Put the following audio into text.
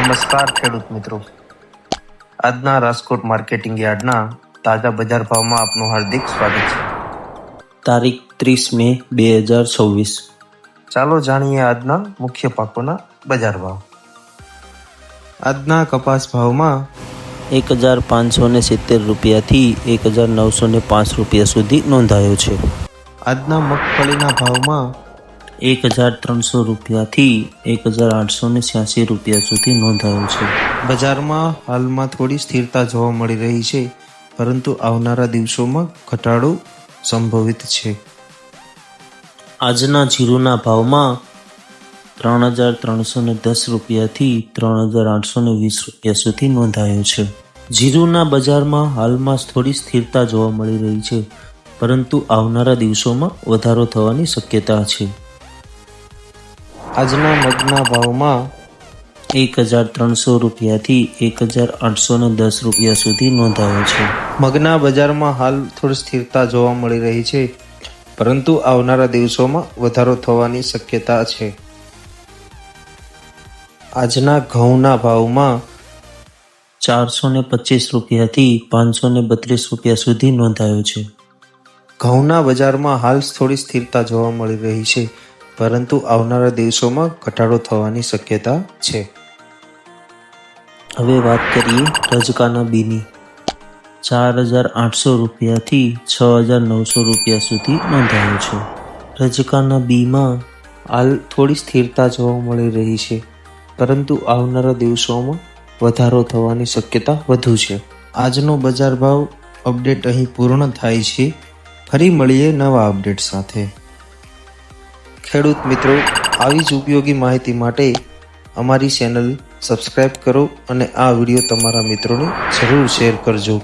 નમસ્કાર ખેડૂત મિત્રો, આજના રાજકોટ માર્કેટિંગ યાર્ડના તાજા બજાર ભાવમાં આપનું હાર્દિક સ્વાગત છે। તારીખ 30 મે 2024। ચાલો જાણીએ આજના મુખ્ય પાકોના બજાર ભાવ। આજના કપાસ ભાવમાં 1570 રૂપિયાથી 1905 રૂપિયા સુધી નોંધાયો છે। આજના મગફળીના ભાવમાં 1300 રૂપિયાથી 1886 રૂપિયા સુધી નોંધાયો છે। બજારમાં હાલમાં થોડી સ્થિરતા જોવા મળી રહી છે, પરંતુ આવનારા દિવસોમાં ઘટાડો સંભવિત છે। આજના જીરુના ભાવમાં 3310 રૂપિયાથી 3820 રૂપિયા સુધી નોંધાયો છે। જીરુના બજારમાં હાલમાં થોડી સ્થિરતા જોવા મળી રહી છે, પરંતુ આવનારા દિવસોમાં વધારો થવાની શક્યતા છે। આજના મગના ભાવમાં 1300 રૂપિયાથી 1810 રૂપિયા સુધી નોંધાયો છે। મગના બજારમાં હાલ થોડી સ્થિરતા જોવા મળી રહી છે, પરંતુ આવનારા દિવસોમાં વધારો થવાની શક્યતા છે। આજના ઘઉંના ભાવમાં 425 રૂપિયાથી 532 રૂપિયા સુધી નોંધાયો છે। ઘઉંના બજારમાં હાલ થોડી સ્થિરતા જોવા મળી રહી છે, પરંતુ આવનારા દિવસોમાં ઘટાડો થવાની શક્યતા છે। હવે વાત કરીએ રજકાના બીની। 4800 રૂપિયાથી 6900 રૂપિયા સુધી નોંધાયો છે। રજકાના બીમાં હાલ થોડી સ્થિરતા જોવા મળી રહી છે, પરંતુ આવનારા દિવસોમાં વધારો થવાની શક્યતા વધુ છે। આજનો બજાર ભાવ અપડેટ અહીં પૂર્ણ થાય છે। ફરી મળીએ નવા અપડેટ સાથે। ખેડૂત મિત્રો, આવી જ ઉપયોગી માહિતી માટે અમારી ચેનલ સબસ્ક્રાઈબ કરો અને આ વિડીયો તમારા મિત્રોને જરૂર શેર કરજો।